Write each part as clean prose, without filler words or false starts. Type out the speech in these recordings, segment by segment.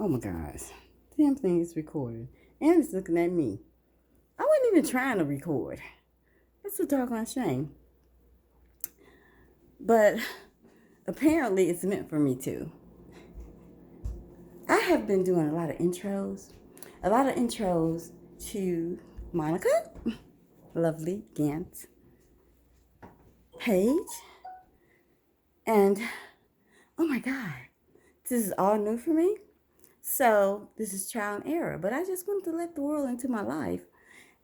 Oh my gosh. Damn thing is recording. And it's looking at me. I wasn't even trying to record. That's a doggone shame. But apparently it's meant for me too. I have been doing a lot of intros. To Monica Lovely Gant page. And oh my God, this is all new for me. So this is trial and error, but I just wanted to let the world into my life.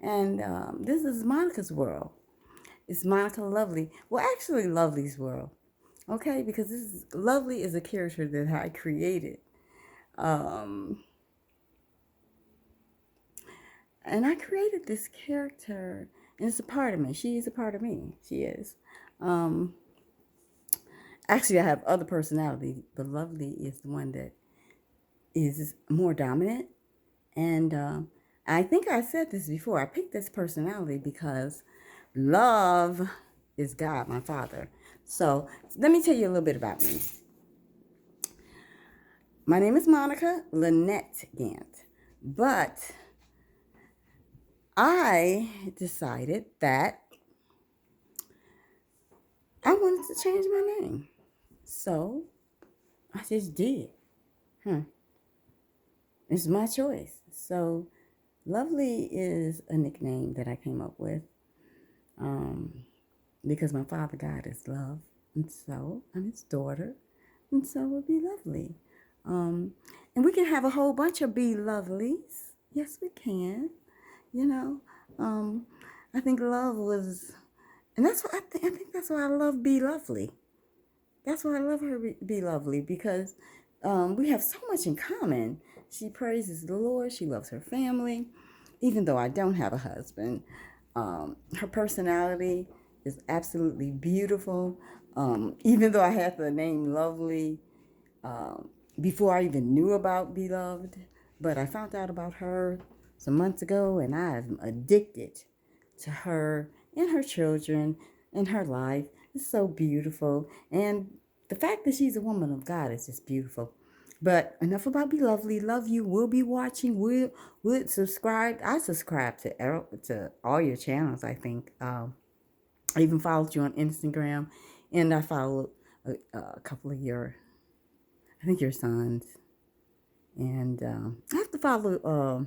And this is Monica's world. It's Monica Lovely. Well, actually, Lovely's world. Okay, because Lovely is a character that I created. And I created this character, and it's a part of me. She is a part of me. She is. Actually, I have other personalities, but Lovely is the one that is more dominant. And I think I said this before. I picked this personality because love is God, my Father. So let me tell you a little bit about me. My name is Monica Lynette Gant, but I decided that I wanted to change my name. So I just did. It's my choice. So Lovely is a nickname that I came up with because my Father God is love. And so I'm his daughter. And so it would be Lovely. And we can have a whole bunch of be lovelies. Yes, we can. You know, I think love was, and that's what I think that's why I love Be Lovely. That's why I love her, Be Lovely, because we have so much in common. She praises the Lord. She loves her family, even though I don't have a husband. Her personality is absolutely beautiful. Even though I had the name Lovely before I even knew about Beloved, but I found out about her some months ago, and I'm addicted to her and her children and her life. It's so beautiful. And the fact that she's a woman of God is just beautiful. But enough about Be Lovely. Love you. We'll be watching. We'll subscribe. I subscribe to all your channels, I think. I even followed you on Instagram. And I followed a couple of your sons. And I have to follow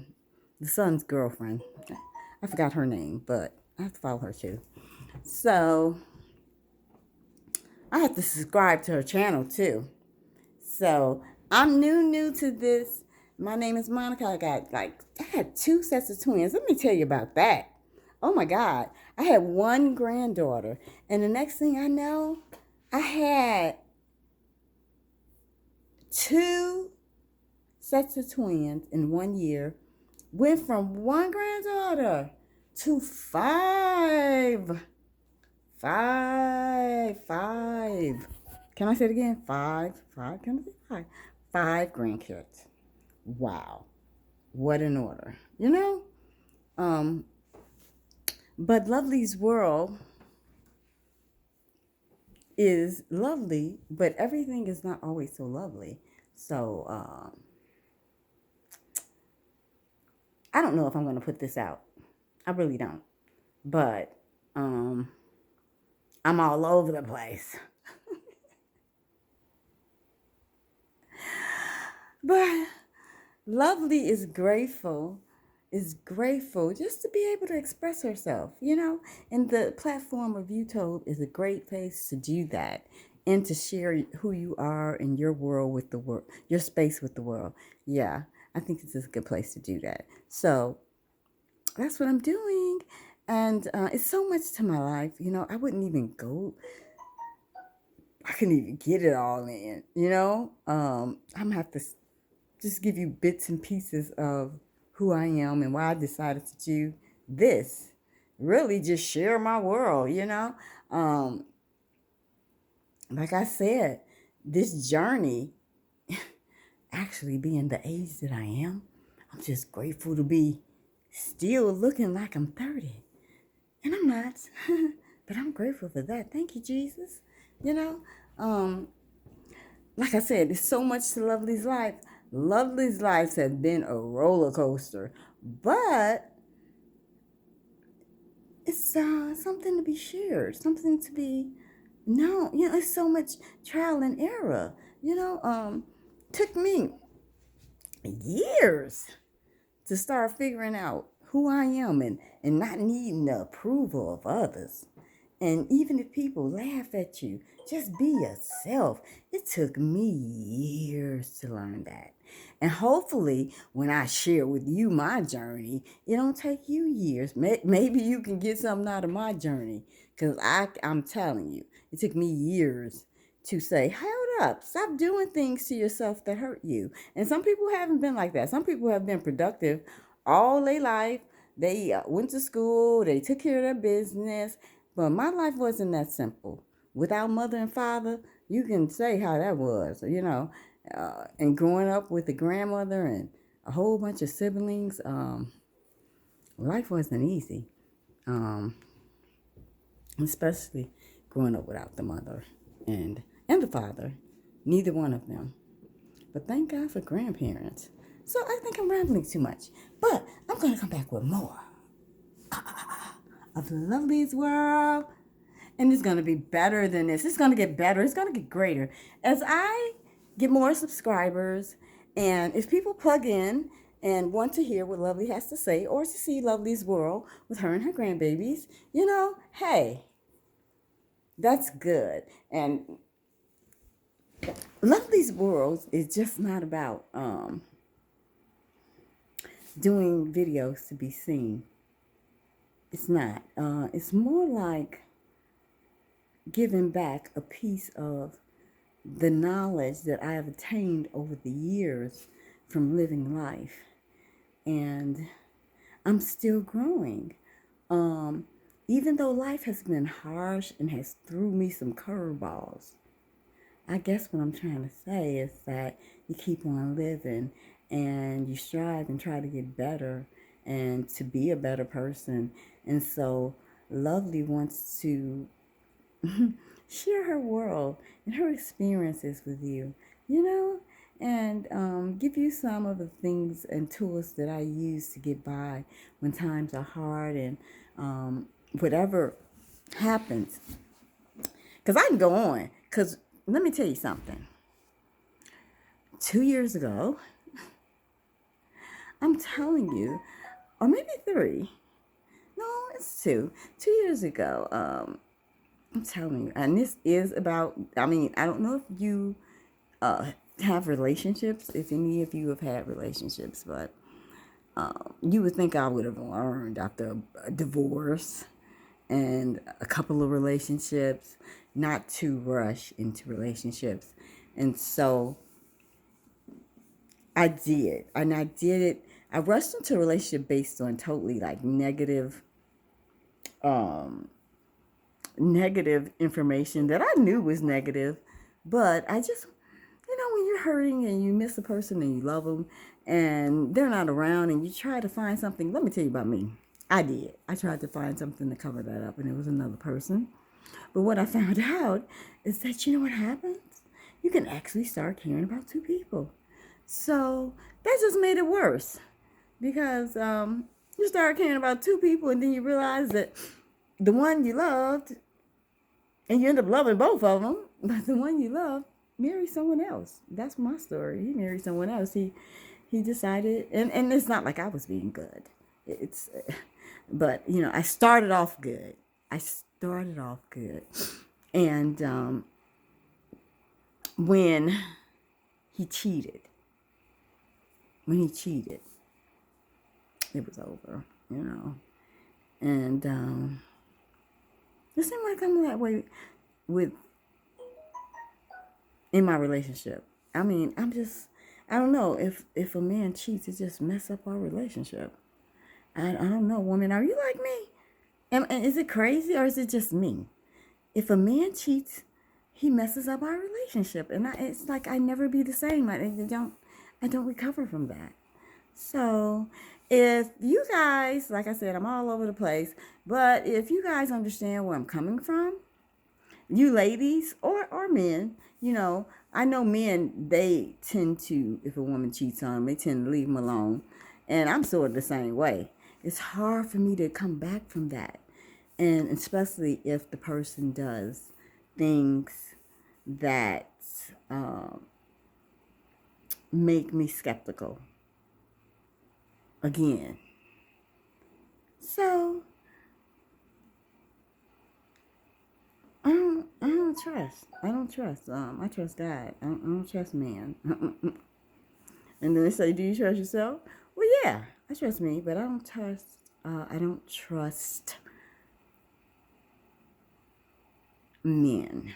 the son's girlfriend. I forgot her name, but I have to follow her too. So I have to subscribe to her channel too. So I'm new to this. My name is Monica. I had 2 sets of twins. Let me tell you about that. Oh my God. I had 1 granddaughter. And the next thing I know, I had 2 sets of twins in 1 year. Went from 1 granddaughter to 5. 5. Can I say it again? 5. Can I say 5? 5 grandkids. Wow. What an order. You know? But Lovely's world is lovely, but everything is not always so lovely. So, I don't know if I'm going to put this out. I really don't. But, I'm all over the place. But Lovely is grateful just to be able to express herself, you know? And the platform of YouTube is a great place to do that and to share who you are in your world with the world, your space with the world. Yeah, I think this is a good place to do that. So that's what I'm doing. And it's so much to my life. You know, I wouldn't even go. I couldn't even get it all in, you know? I'm going to have to just give you bits and pieces of who I am and why I decided to do this. Really just share my world, you know? Like I said, this journey, actually being the age that I am, I'm just grateful to be still looking like I'm 30. And I'm not, but I'm grateful for that. Thank you, Jesus. You know, like I said, there's so much to Lovely's life. Lovely's life has been a roller coaster, but it's something to be shared, something to be known. It's so much trial and error. Took me years to start figuring out who I am and not needing the approval of others. And even if people laugh at you, just be yourself. It took me years to learn that. And hopefully, when I share with you my journey, it don't take you years. Maybe you can get something out of my journey. Because I'm telling you, it took me years to say, hold up, stop doing things to yourself that hurt you. And some people haven't been like that. Some people have been productive all their life. They went to school, they took care of their business, but my life wasn't that simple. Without mother and father, you can say how that was, and growing up with a grandmother and a whole bunch of siblings, life wasn't easy, especially growing up without the mother and the father, neither one of them. But thank God for grandparents. So I think I'm rambling too much, but I'm going to come back with more of Lovely's World. And it's going to be better than this. It's going to get better. It's going to get greater. As I get more subscribers, and if people plug in and want to hear what Lovely has to say or to see Lovely's World with her and her grandbabies, hey, that's good. And Lovely's World is just not about doing videos to be seen. It's not. It's more like giving back a piece of the knowledge that I have attained over the years from living life. And I'm still growing. Even though life has been harsh and has threw me some curveballs, I guess what I'm trying to say is that you keep on living and you strive and try to get better and to be a better person. And so Lovely wants to share her world and her experiences with you, and give you some of the things and tools that I use to get by when times are hard and whatever happens. Because I can go on. Because let me tell you something. 2 years ago, I'm telling you, or maybe 3. No, it's 2. 2 years ago, I'm telling you, and this is about, I don't know if you have relationships, if any of you have had relationships, but you would think I would have learned after a divorce and a couple of relationships not to rush into relationships. And so I did. And I did it. I rushed into a relationship based on totally like negative information that I knew was negative. But I just, when you're hurting and you miss a person and you love them and they're not around and you try to find something. Let me tell you about me. I did. I tried to find something to cover that up, and it was another person. But what I found out is that, you know what happens? You can actually start caring about 2 people. So that just made it worse because you start caring about 2 people and then you realize that the one you loved, and you end up loving both of them, but the one you loved married someone else. That's my story. He married someone else. He decided, and it's not like I was being good. But I started off good. And when he cheated, it was over, And it seemed like I'm that way in my relationship. I don't know, if a man cheats, it just mess up our relationship. I don't know, woman, are you like me? And is it crazy or is it just me? If a man cheats, he messes up our relationship. And it's like I never be the same. I don't recover from that. So if you guys, like I said, I'm all over the place, but if you guys understand where I'm coming from, you ladies or men, you know, I know men, they tend to, if a woman cheats on them, they tend to leave them alone. And I'm sort of the same way. It's hard for me to come back from that. And especially if the person does things that make me skeptical again. So I don't trust. I don't trust. I trust God. I don't trust man. And then they say, "Do you trust yourself?" Well, yeah, I trust me, but I don't trust. I don't trust men,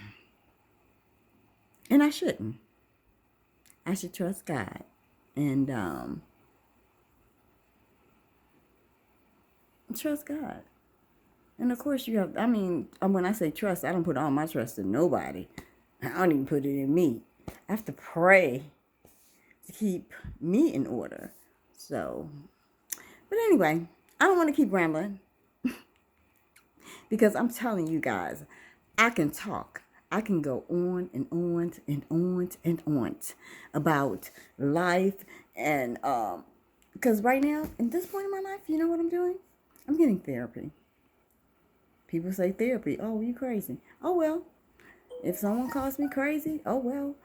and I shouldn't. I should trust God, and trust God. And of course, you have. I mean, when I say trust, I don't put all my trust in nobody. I don't even put it in me. I have to pray to keep me in order. So, but anyway, I don't want to keep rambling because I'm telling you guys, I can talk. I can go on and on and on and on about life and because right now, in this point in my life, you know what I'm doing? I'm getting therapy. People say therapy. Oh, you crazy. Oh, well, if someone calls me crazy, oh, well,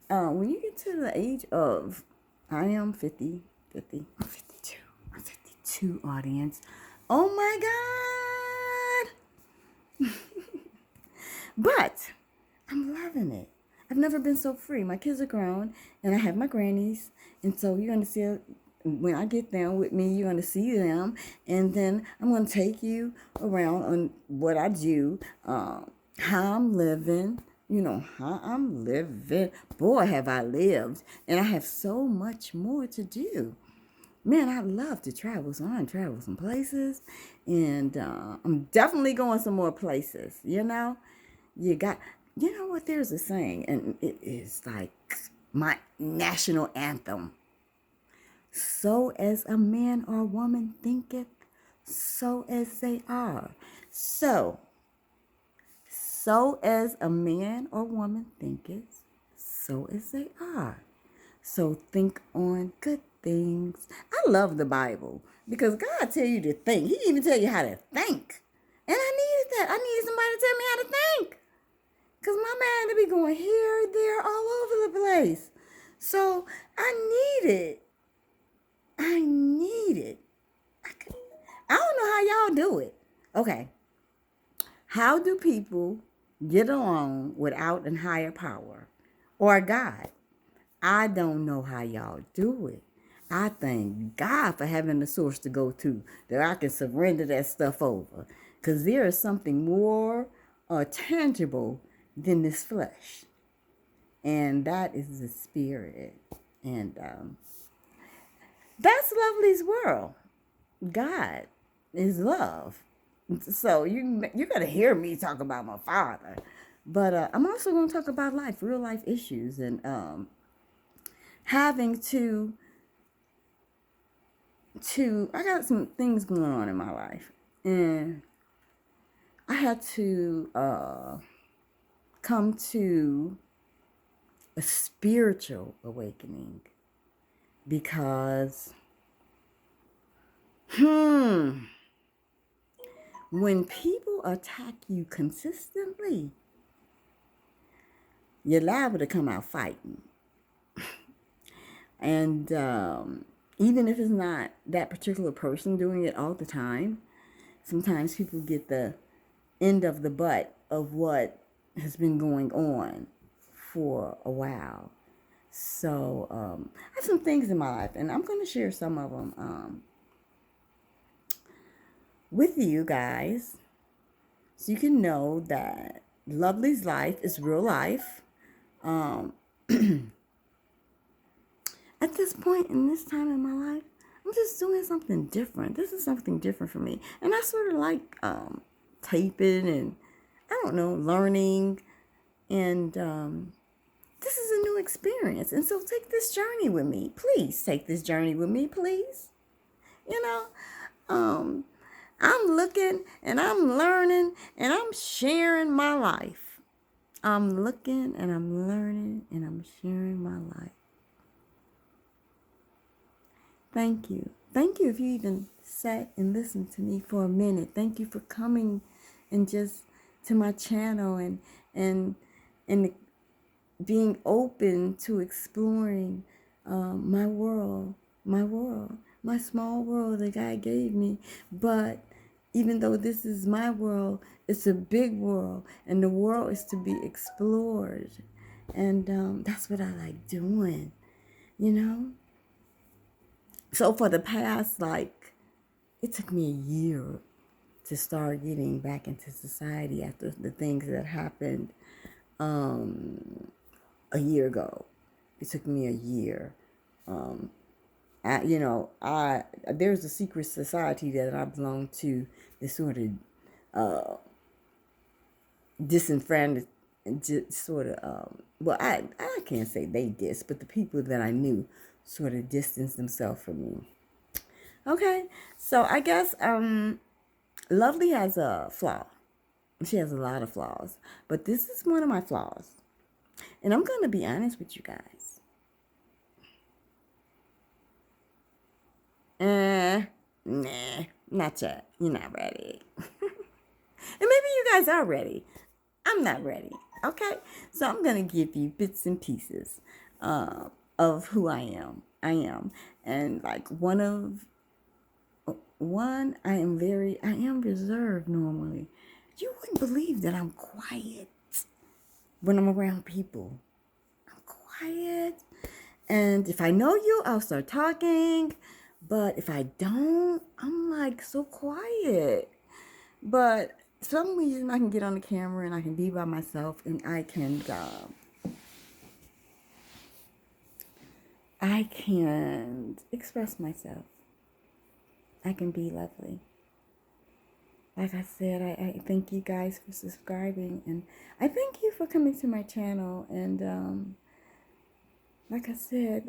when you get to the age of, I am 50, I'm 52. I'm 52, audience. Oh, my God. But I'm loving it. I've never been so free. My kids are grown, and I have my grannies. And so you're going to see, when I get down with me, you're going to see them. And then I'm going to take you around on what I do, how I'm living, how I'm living. Boy, have I lived. And I have so much more to do. Man, I love to travel, so I travel some places. And I'm definitely going some more places, You know what, there's a saying, and it is like my national anthem. So as a man or woman thinketh, so as they are. So as a man or woman thinketh, so as they are. So think on good things. I love the Bible because God tell you to think. He even tell you how to think. And I needed that. I needed somebody to tell me how to think. Because my man to be going here, there, all over the place. So I need it. I don't know how y'all do it. Okay. How do people get along without a higher power or God? I don't know how y'all do it. I thank God for having the source to go to that I can surrender that stuff over. Because there is something more tangible than this flesh. And that is the spirit. And that's Lovely's world. God is love. So you're going to hear me talk about my father. But I'm also going to talk about life, real life issues. And having to I got some things going on in my life. And I had to come to a spiritual awakening because when people attack you consistently, you're liable to come out fighting. And even if it's not that particular person doing it all the time, sometimes people get the end of the butt of what has been going on for a while. So I have some things in my life, and I'm going to share some of them with you guys so you can know that Lovely's life is real life. At this point in this time in my life, I'm just doing something different. This is something different for me. And I sort of like taping and, I don't know, learning. And this is a new experience. And so take this journey with me. Please take this journey with me, please. I'm looking and I'm learning and I'm sharing my life. I'm looking and I'm learning and I'm sharing my life. Thank you. Thank you if you even sat and listened to me for a minute. Thank you for coming and just to my channel and and being open to exploring my world, my small world that God gave me. But even though this is my world, it's a big world, and the world is to be explored. And that's what I like doing, you know? So for the past, like, it took me a year to start getting back into society after the things that happened a year ago. It took me a year. There's a secret society that I belong to, this sort of disenfranchised, sort of, I can't say they dissed, but the people that I knew sort of distanced themselves from me. Okay, so I guess Lovely has a flaw. She has a lot of flaws, but this is one of my flaws. And I'm going to be honest with you guys. Nah, not yet. You're not ready. And maybe you guys are ready. I'm not ready. Okay? So I'm going to give you bits and pieces of who I am. And like I am reserved normally. You wouldn't believe that I'm quiet when I'm around people. I'm quiet. And if I know you, I'll start talking. But if I don't, I'm like so quiet. But for some reason, I can get on the camera and I can be by myself and I can express myself. I can be lovely. Like I said, I thank you guys for subscribing, and I thank you for coming to my channel. And like I said,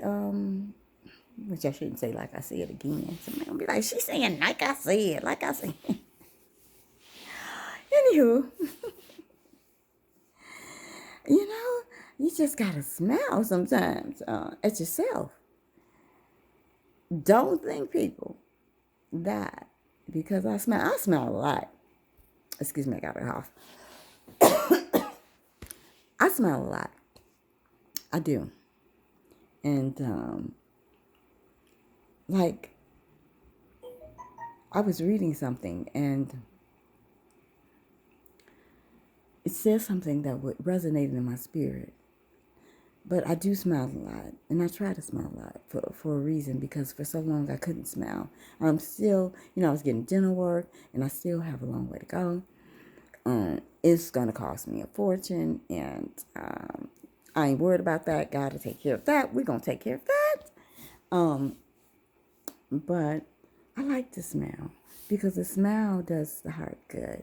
which I shouldn't say like I said again. Somebody gonna be like, she's saying like I said, like I said. Anywho, you know, you just gotta smile sometimes at yourself. Don't think, people, that because I smile a lot. Excuse me, I got it off. I smile a lot. I do. And like I was reading something and it says something that would resonate in my spirit. But I do smile a lot, and I try to smile a lot for a reason, because for so long I couldn't smile. I'm still, I was getting dental work, and I still have a long way to go. It's going to cost me a fortune, and I ain't worried about that. God will take care of that. We're going to take care of that. But I like to smile, because a smile does the heart good,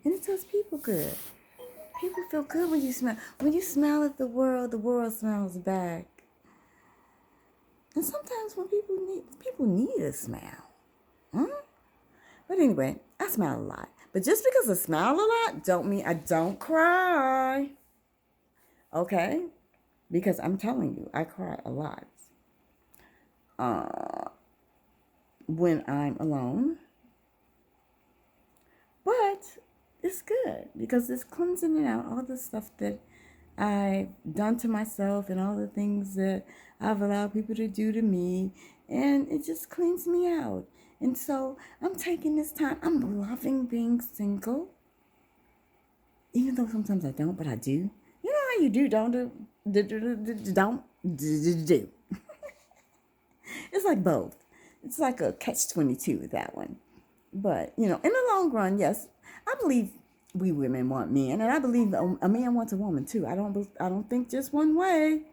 and it does people good. People feel good when you smile. When you smile at the world smiles back. And sometimes when people need a smile. But anyway, I smile a lot. But just because I smile a lot don't mean I don't cry. Okay? Because I'm telling you, I cry a lot. When I'm alone. But it's good because it's cleansing out all the stuff that I've done to myself and all the things that I've allowed people to do to me, and it just cleans me out. And so I'm taking this time. I'm loving being single, even though sometimes I don't, but I do. You know how you do, don't do. It's like both. It's like a catch-22 with that one. But, in the long run, yes, I believe we women want men, and I believe a man wants a woman too. I don't think just one way.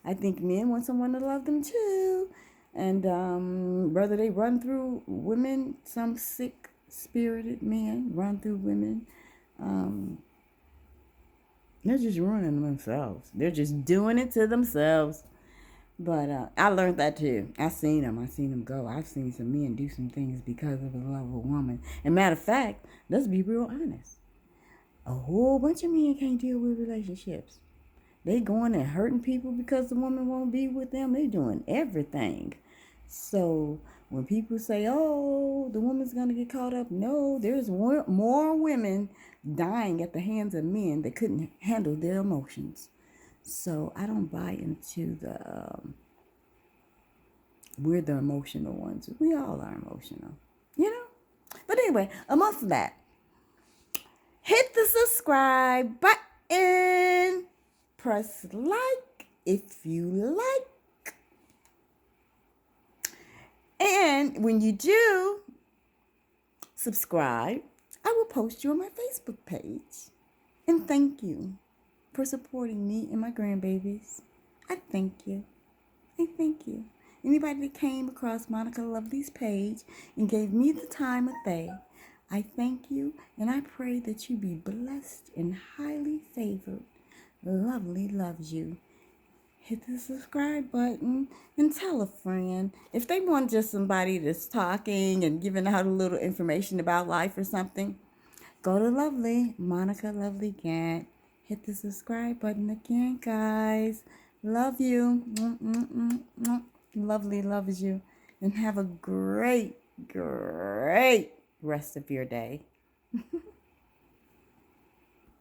I think men want someone to love them too. And whether they run through women, some sick-spirited men run through women, they're just ruining themselves. They're just doing it to themselves. But I learned that too. I seen them go. I've seen some men do some things because of the love of a woman. And matter of fact, let's be real honest. A whole bunch of men can't deal with relationships. They going and hurting people because the woman won't be with them. They doing everything. So when people say, oh, the woman's going to get caught up, no, there's more women dying at the hands of men that couldn't handle their emotions. So I don't buy into the, we're the emotional ones. We all are emotional, you know? But anyway, amongst that, hit the subscribe button. Press like if you like. And when you do subscribe, I will post you on my Facebook page. And thank you for supporting me and my grandbabies. I thank you. I thank you. Anybody that came across Monica Lovely's page and gave me the time of day, I thank you, and I pray that you be blessed and highly favored. Lovely loves you. Hit the subscribe button and tell a friend. If they want just somebody that's talking and giving out a little information about life or something, go to Lovely, MonicaLovelyGant. Hit the subscribe button again, guys. Love you. Lovely loves you. And have a great, great rest of your day.